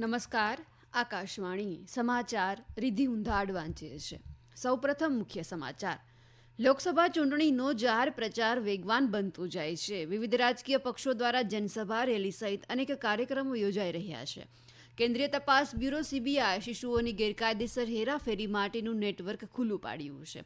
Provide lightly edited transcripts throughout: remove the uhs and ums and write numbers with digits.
નમસ્કાર. આકાશવાણી સમાચાર રિધિ ઊંધાડ વાંચે છે. સૌપ્રથમ મુખ્ય સમાચાર. લોકસભા ચૂંટણીનો જાહેર પ્રચાર વેગવાન બનતો જાય છે. વિવિધ રાજકીય પક્ષો દ્વારા જનસભા, રેલી સહિત અનેક કાર્યક્રમો યોજાઈ રહ્યા છે. કેન્દ્રીય તપાસ બ્યુરો સીબીઆઈ શિશુઓની ગેરકાયદેસર હેરાફેરી માટેનું નેટવર્ક ખુલ્લું પાડ્યું છે.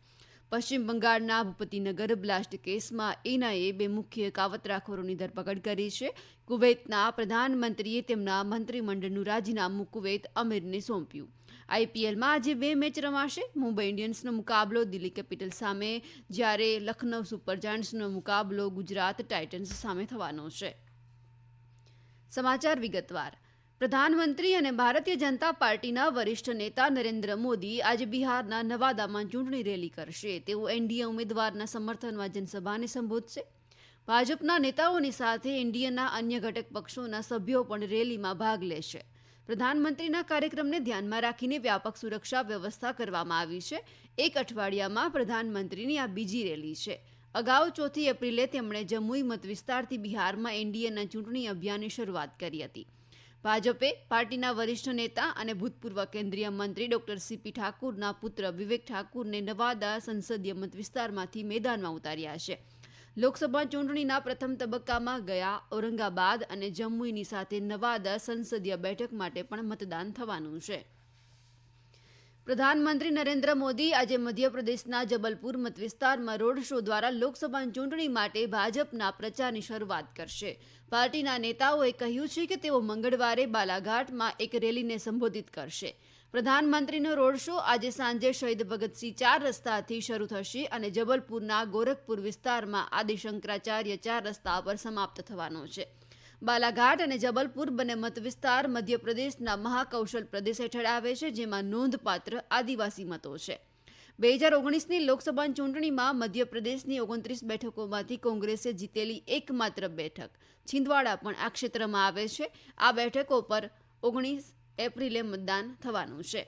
પશ્ચિમ બંગાળના ભૂપતિનગર બ્લાસ્ટ કેસમાં એનઆઈએ 2 મુખ્ય કાવતરાખોરોની ધરપકડ કરી છે. કુવૈતના પ્રધાનમંત્રીએ તેમના મંત્રીમંડળનું રાજીનામું કુવૈત અમીરને સોંપ્યું. આઈપીએલમાં આજે 2 મેચ રમાશે. મુંબઈ ઇન્ડિયન્સનો મુકાબલો દિલ્હી કેપિટલ સામે, જ્યારે લખનૌ સુપર જાયન્ટ્સનો મુકાબલો ગુજરાત ટાઇટન્સ સામે થવાનો છે. સમાચાર વિગતવાર. પ્રધાનમંત્રી અને ભારતીય જનતા પાર્ટીના વરિષ્ઠ નેતા નરેન્દ્ર મોદી આજે બિહારના નવાદામાં ચૂંટણી રેલી કરશે. તેઓ એનડીએ ઉમેદવારના સમર્થનમાં જનસભાને સંબોધશે. ભાજપના નેતાઓની સાથે એનડીએના અન્ય ઘટક પક્ષોના સભ્યો પણ રેલીમાં ભાગ લેશે. પ્રધાનમંત્રીના કાર્યક્રમને ધ્યાનમાં રાખીને વ્યાપક સુરક્ષા વ્યવસ્થા કરવામાં આવી છે. 1 અઠવાડિયામાં પ્રધાનમંત્રીની આ બીજી રેલી છે. અગાઉ 4 એપ્રિલે તેમણે જમુઈ મત વિસ્તારથી બિહારમાં એનડીએના ચૂંટણી અભિયાનની શરૂઆત કરી હતી. ભાજપે પાર્ટીના વરિષ્ઠ નેતા અને ભૂતપૂર્વ કેન્દ્રીય મંત્રી ડોક્ટર સીપી ઠાકુરના પુત્ર વિવેક ઠાકુરને નવાદા સંસદીય મત વિસ્તારમાંથી મેદાનમાં ઉતાર્યા છે. લોકસભા ચૂંટણીના પ્રથમ તબક્કામાં ગયા ઔરંગાબાદ અને જમ્મુની સાથે નવાદા સંસદીય બેઠક માટે પણ મતદાન થવાનું છે. પ્રધાનમંત્રી નરેન્દ્ર મોદી આજે મધ્યપ્રદેશના જબલપુર મતવિસ્તારમાં રોડ શો દ્વારા લોકસભા ચૂંટણી માટે ભાજપના પ્રચારની શરૂઆત કરશે. પાર્ટીના નેતાઓએ કહ્યું છે કે તેઓ મંગળવારે બાલાઘાટમાં એક રેલીને સંબોધિત કરશે. પ્રધાનમંત્રીનો રોડ શો આજે સાંજે શહીદ ભગતસિંહ 4 રસ્તાથી શરૂ થશે અને જબલપુરના ગોરખપુર વિસ્તારમાં આદિશંકરાચાર્ય 4 રસ્તા પર સમાપ્ત થવાનો છે. બાલાઘાટ અને જબલપુર બંને મત વિસ્તાર મધ્યપ્રદેશના મહાકૌશલ પ્રદેશ હેઠળ આવે છે, જેમાં નોંધપાત્ર આદિવાસી મતો છે. 2019ની લોકસભા ચૂંટણીમાં મધ્યપ્રદેશની 29 બેઠકોમાંથી કોંગ્રેસે જીતેલી એકમાત્ર બેઠક છિંદવાડા પણ આ ક્ષેત્રમાં આવે છે. આ બેઠકો પર 19 એપ્રિલે મતદાન થવાનું છે.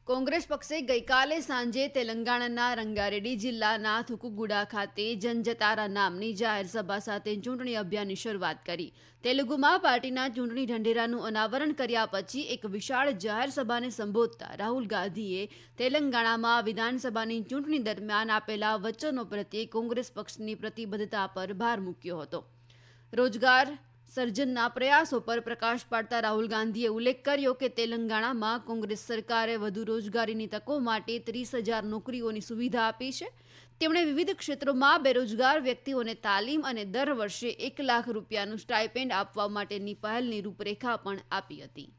કોંગ્રેસ પક્ષે ગઈકાલે સાંજે તેલંગાણાના રંગારેડ્ડી જિલ્લાના થુકુગુડા ખાતે જનજતારા નામની જાહેર સભા સાથે ચૂંટણી અભિયાનની શરૂઆત કરી. તેલુગુમાં પાર્ટીના ચૂંટણી ઢંઢેરાનું અનાવરણ કર્યા પછી એક વિશાળ જાહેર સભાને સંબોધતા રાહુલ ગાંધીએ તેલંગાણામાં વિધાનસભાની ચૂંટણી દરમિયાન આપેલા વચનો પ્રત્યે કોંગ્રેસ પક્ષની પ્રતિબદ્ધતા પર ભાર મૂક્યો હતો. રોજગાર સર્જનના પ્રયાસો પર પ્રકાશ પાડતા રાહુલ ગાંધીએ ઉલ્લેખ કર્યો કે તેલંગાણામાં કોંગ્રેસ સરકારે વધુ રોજગારીની તકો માટે 30,000 નોકરીઓની સુવિધા આપી છે. તેમણે વિવિધ ક્ષેત્રોમાં બેરોજગાર વ્યક્તિઓને તાલીમ અને દર વર્ષે 1 લાખ રૂપિયાનું સ્ટાઇપેન્ડ આપવા માટેની પહેલની રૂપરેખા પણ આપી હતી.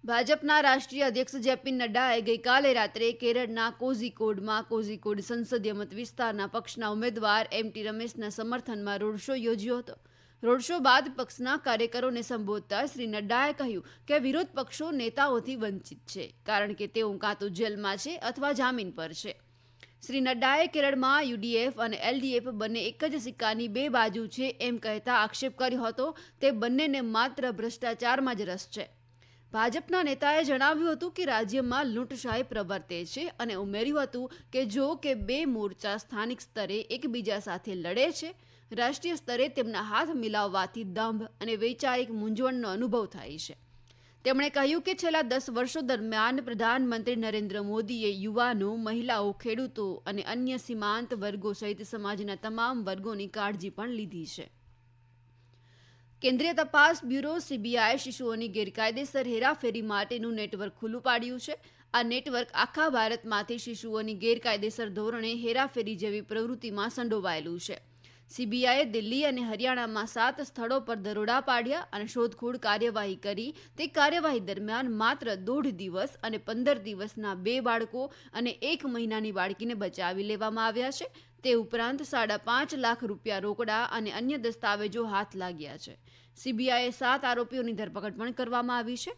ભાજપના રાષ્ટ્રીય અધ્યક્ષ જેપી નડ્ડાએ ગઈકાલે રાત્રે કેરળના કોઝિકોડમાં કોઝિકોડ સંસદીય મત વિસ્તારના પક્ષના ઉમેદવાર એમટી રમેશના સમર્થનમાં રોડ શો યોજ્યો હતો. રોડ શો બાદ પક્ષના કાર્યકરોને સંબોધતા શ્રી નડ્ડાએ કહ્યું કે વિરોધ પક્ષો નેતાઓથી વંચિત છે, કારણ કે તેઓ કાં તો જેલમાં છે અથવા જામીન પર છે. શ્રી નડ્ડાએ કેરળમાં યુડીએફ અને એલડીએફ બંને એક જ સિક્કાની 2 બાજુ છે એમ કહેતા આક્ષેપ કર્યો હતો તે બંનેને માત્ર ભ્રષ્ટાચારમાં જ રસ છે. ભાજપના નેતાએ જણાવ્યું હતું કે રાજ્યમાં લૂંટશાહી પ્રવર્તે છે અને ઉમેર્યું હતું કે જો કે 2 મોરચા સ્થાનિક સ્તરે એકબીજા સાથે લડે છે, રાષ્ટ્રીય સ્તરે તેમના હાથ મિલાવવાથી દંભ અને વૈચારિક મૂંઝવણનો અનુભવ થાય છે. તેમણે કહ્યું કે છેલ્લા 10 વર્ષો દરમિયાન પ્રધાનમંત્રી નરેન્દ્ર મોદીએ યુવાનો, મહિલાઓ, ખેડૂતો અને અન્ય સીમાંત વર્ગો સહિત સમાજના તમામ વર્ગોની કાળજી પણ લીધી છે. કેન્દ્રીય તપાસ બ્યુરો સીબીઆઈ શિશુઓની ગેરકાયદેસર હેરાફેરી માટેનું નેટવર્ક ખુલ્લું પાડ્યું છે. આ નેટવર્ક આખા ભારતમાંથી શિશુઓની ગેરકાયદેસર ધોરણે હેરાફેરી જેવી પ્રવૃત્તિમાં સંડોવાયેલું છે. સીબીઆઈએ દિલ્હી અને હરિયાણામાં 7 સ્થળો પર દરોડા પાડ્યા અને શોધખોળ કાર્યવાહી કરી. તે કાર્યવાહી દરમિયાન માત્ર 1.5 દિવસ અને 15 દિવસના 2 બાળકો અને 1 મહિનાની બાળકીને બચાવી લેવામાં આવ્યા છે. તે ઉપરાંત 5.5 લાખ રૂપિયા રોકડા અને અન્ય દસ્તાવેજો હાથ લાગ્યા છે. સીબીઆઈએ 7 આરોપીઓની ધરપકડ પણ કરવામાં આવી છે.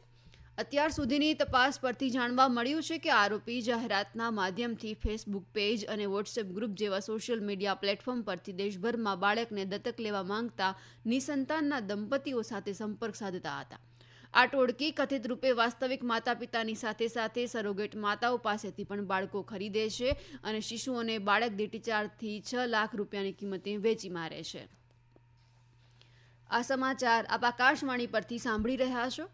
અત્યાર સુધીની તપાસ પરથી જાણવા મળ્યું છે કે આરોપી જાહેરાતના માધ્યમથી ફેસબુક પેજ અને વોટ્સએપ ગ્રુપ જેવા સોશિયલ મીડિયા પ્લેટફોર્મ પરથી દેશભરમાં બાળકને દત્તક લેવા માંગતા નિસંતાનના દંપતીઓ સાથે સંપર્ક સાધતા હતા. આ ટોળકી કથિત રૂપે વાસ્તવિક માતા પિતાની સાથે સાથે સરોગેટ માતાઓ પાસેથી પણ બાળકો ખરીદે છે અને શિશુઓને બાળક દીઠ 4 થી 6 લાખ રૂપિયાની કિંમતે વેચી મારે છે. આ સમાચાર આપ આકાશવાણી પરથી સાંભળી રહ્યા છો.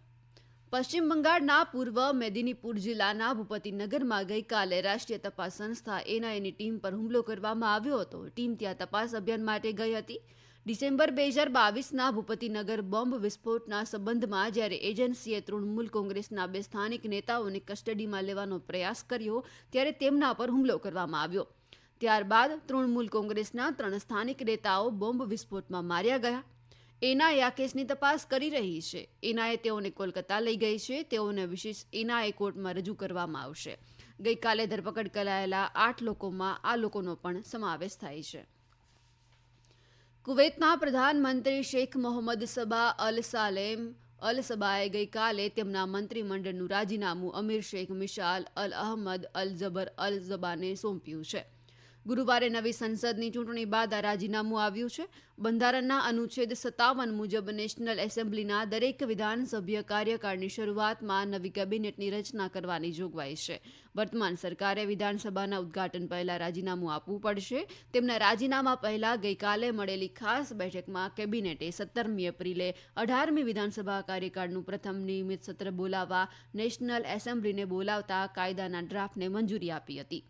પશ્ચિમ બંગાળના પૂર્વ મેદિનીપુર જિલ્લાના ભૂપતિનગરમાં ગઈકાલે રાષ્ટ્રીય તપાસ સંસ્થા એનઆઈએની ટીમ પર હુમલો કરવામાં આવ્યો હતો. ટીમ ત્યાં તપાસ અભિયાન માટે ગઈ હતી. ડિસેમ્બર 2022ના ભૂપતિનગર બોમ્બ વિસ્ફોટના સંબંધમાં જ્યારે એજન્સીએ તૃણમૂલ કોંગ્રેસના 2 સ્થાનિક નેતાઓને કસ્ટડીમાં લેવાનો પ્રયાસ કર્યો ત્યારે તેમના પર હુમલો કરવામાં આવ્યો. ત્યારબાદ તૃણમૂલ કોંગ્રેસના 3 સ્થાનિક નેતાઓ બોમ્બ વિસ્ફોટમાં માર્યા ગયા. એનઆઈએ આ કેસની તપાસ કરી રહી છે. એનઆઈએ તેઓને કોલકાતા લઈ ગઈ છે. તેઓને વિશેષ એનઆઈએ કોર્ટમાં રજૂ કરવામાં આવશે. ગઈકાલે ધરપકડ કરાયેલા 8 લોકોમાં આ લોકોનો પણ સમાવેશ થાય છે. કુવૈતના પ્રધાનમંત્રી શેખ મોહમ્મદ સબા અલ સાલેમ અલ સબાએ ગઈકાલે તેમના મંત્રીમંડળનું રાજીનામું અમીર શેખ મિશાલ અલ અહમદ અલ જબર અલ ઝબાને સોંપ્યું છે. ગુરુવારે નવી સંસદની ચૂંટણી બાદ આ રાજીનામું આવ્યું છે. બંધારણના અનુચ્છેદ 57 મુજબ નેશનલ એસેમ્બલીના દરેક વિધાનસભ્ય કાર્યકાળની શરૂઆતમાં નવી કેબિનેટની રચના કરવાની જોગવાઈ છે. વર્તમાન સરકારે વિધાનસભાના ઉદ્ઘાટન પહેલા રાજીનામું આપવું પડશે. તેમના રાજીનામા પહેલા ગઈકાલે મળેલી ખાસ બેઠકમાં કેબિનેટે 17મી એપ્રિલે 18મી વિધાનસભા કાર્યકાળનું પ્રથમ નિયમિત સત્ર બોલાવવા નેશનલ એસેમ્બલીને બોલાવતા કાયદાના ડ્રાફ્ટને મંજૂરી આપી હતી.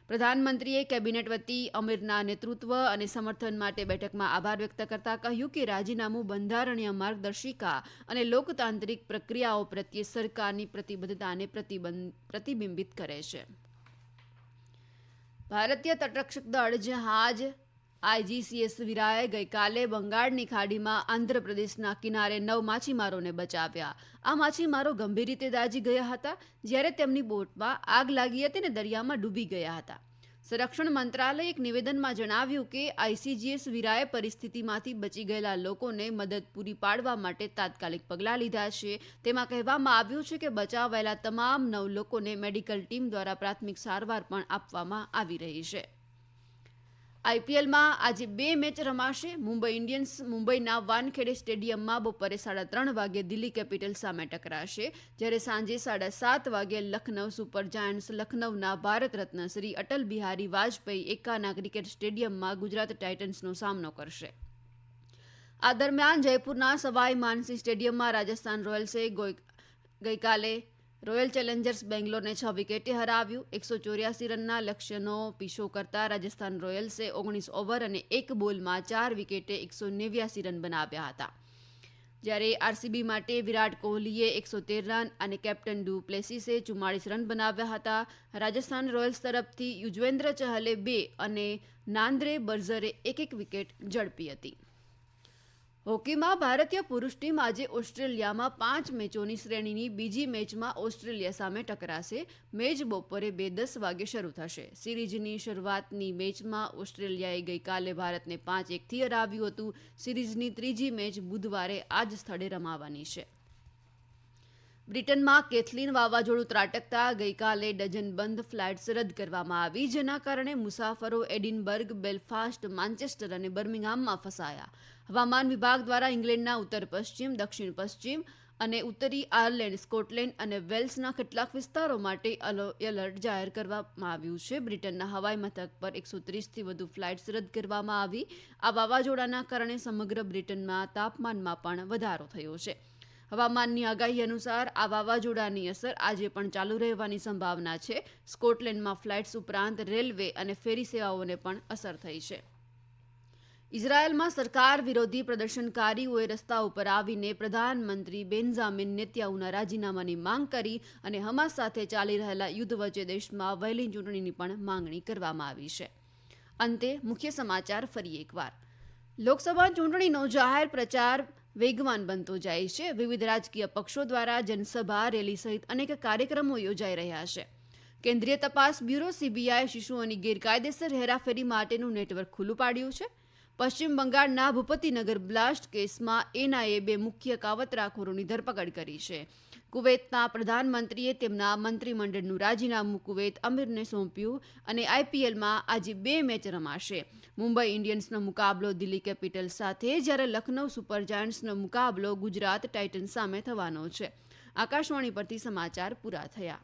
પ્રધાનમંત્રીએ કેબિનેટ વતી અમીરના નેતૃત્વ અને સમર્થન માટે બેઠકમાં આભાર વ્યક્ત કરતા કહ્યું કે રાજીનામું બંધારણીય માર્ગદર્શિકા અને લોકતાંત્રિક પ્રક્રિયાઓ પ્રત્યે સરકારની પ્રતિબદ્ધતાને પ્રતિબિંબિત કરે છે. ભારતીય તટરક્ષક દળ જહાજ આઈજીસીએસ વીરાએ ગઈકાલે બંગાળની ખાડીમાં આંધ્રપ્રદેશના કિનારે 9 માછીમારોને બચાવ્યા. આ માછીમારો ગંભીર રીતે દાઝી ગયા હતા જ્યારે તેમની બોટમાં આગ લાગી હતી અને દરિયામાં ડૂબી ગયા હતા. સંરક્ષણ મંત્રાલયે એક નિવેદનમાં જણાવ્યું કે આઈસીજીએસ વીરાએ પરિસ્થિતિમાંથી બચી ગયેલા લોકોને મદદ પૂરી પાડવા માટે તાત્કાલિક પગલાં લીધા છે. તેમાં કહેવામાં આવ્યું છે કે બચાવાયેલા તમામ 9 લોકોને મેડિકલ ટીમ દ્વારા પ્રાથમિક સારવાર પણ આપવામાં આવી રહી છે. આઈપીએલમાં આજે 2 મેચ રમાશે. મુંબઈ ઇન્ડિયન્સ મુંબઈના વાનખેડે સ્ટેડિયમમાં બપોરે 3:30 વાગે દિલ્હી કેપિટલ્સ સામે ટકરાશે, જ્યારે સાંજે 7:30 વાગે Lucknow super Giants લખનૌના Bharat Ratna Shri Atal Bihari Vajpayee એકાના cricket સ્ટેડિયમમાં ગુજરાત ટાઇટન્સનો સામનો કરશે. આ દરમિયાન જયપુરના સવાઈ માનસિંહ સ્ટેડિયમમાં રાજસ્થાન રોયલ્સે ગઈકાલે રોયલ ચેલેન્જર્સ બેંગ્લોરને 6 વિકેટે હરાવ્યું. 184 રનના લક્ષ્યનો પીછો કરતા રાજસ્થાન રોયલ્સે 19 ઓવર અને 1 બોલમાં 4 વિકેટે 189 રન બનાવ્યા હતા. જ્યારે આરસીબી માટે વિરાટ કોહલીએ 113 રન અને કેપ્ટન ડુ પ્લેસિસે 44 રન બનાવ્યા હતા. રાજસ્થાન રોયલ્સ તરફથી યુજવેન્દ્ર ચહલે 2 અને નાન્દ્રે બર્ઝરે 1 વિકેટ ઝડપી હતી. હોકીમાં ભારતીય પુરુષ ટીમ આજે ઓસ્ટ્રેલિયામાં 5 મેચોની શ્રેણીની બીજી મેચમાં ઓસ્ટ્રેલિયા સામે ટકરાશે. મેચ બપોરે 2:10 વાગે શરૂ થશે. સિરીઝની શરૂઆતની મેચમાં ઓસ્ટ્રેલિયાએ ગઈકાલે ભારતને 5-1થી હરાવ્યું હતું. સિરીઝની ત્રીજી મેચ બુધવારે આ જ સ્થળે રમાવાની છે. બ્રિટનમાં કેથલીન વાવાઝોડું ત્રાટકતા ગઈકાલે ડઝનબંધ ફ્લાઇટ્સ રદ કરવામાં આવી, જેના કારણે મુસાફરો એડિનબર્ગ, બેલફાસ્ટ, માન્ચેસ્ટર અને બર્મિંગહામમાં ફસાયા. હવામાન વિભાગ દ્વારા ઇંગ્લેન્ડના ઉત્તર પશ્ચિમ, દક્ષિણ પશ્ચિમ અને ઉત્તરી આયર્લેન્ડ, સ્કોટલેન્ડ અને વેલ્સના કેટલાક વિસ્તારો માટે એલર્ટ જાહેર કરવામાં આવ્યું છે. બ્રિટનના હવાઈ મથક પર 130થી વધુ ફ્લાઇટ્સ રદ કરવામાં આવી. આ વાવાઝોડાના કારણે સમગ્ર બ્રિટનમાં તાપમાનમાં પણ વધારો થયો છે. હવામાનની આગાહી અનુસાર આ વાવાઝોડાની અસર આજે પણ ચાલુ રહેવાની સંભાવના છે. સ્કોટલેન્ડમાં ફ્લાઇટ્સ ઉપરાંત રેલવે અને ફેરી સેવાઓને પણ અસર થઈ છે. ઇઝરાયેલમાં સરકાર વિરોધી પ્રદર્શનકારીઓએ રસ્તા ઉપર આવીને પ્રધાનમંત્રી બેન્ઝામિન નેતન્યાહુના રાજીનામાની માંગ કરી અને હમાસ સાથે ચાલી રહેલા યુદ્ધ વચ્ચે દેશમાં વહેલી ચૂંટણીની પણ માંગણી કરવામાં આવી છે. અંતે મુખ્ય સમાચાર ફરી એકવાર. લોકસભા ચૂંટણીનો જાહેર પ્રચાર વેગવાન બનતો જાય છે. વિવિધ રાજકીય પક્ષો દ્વારા જનસભા, રેલી સહિત અનેક કાર્યક્રમો યોજાઈ રહ્યા છે. કેન્દ્રીય તપાસ બ્યુરો સીબીઆઈ શિશુઓની ગેરકાયદેસર હેરાફેરી માટેનું નેટવર્ક ખુલ્લું પાડ્યું છે. પશ્ચિમ બંગાળના ભૂપતિનગર બ્લાસ્ટ કેસમાં એનઆઈએ 2 મુખ્ય કાવતરાખોરોની ધરપકડ કરી છે. કુવૈતના પ્રધાનમંત્રીએ તેમના મંત્રીમંડળનું રાજીનામું કુવૈત અમીરને સોંપ્યું અને આઈપીએલમાં આજે 2 મેચ રમાશે. મુંબઈ ઇન્ડિયન્સનો મુકાબલો દિલ્હી કેપિટલ્સ સાથે, જ્યારે લખનૌ સુપર જાયન્ટ્સનો મુકાબલો ગુજરાત ટાઇટન્સ સામે થવાનો છે. આકાશવાણી પરથી સમાચાર પૂરા થયા.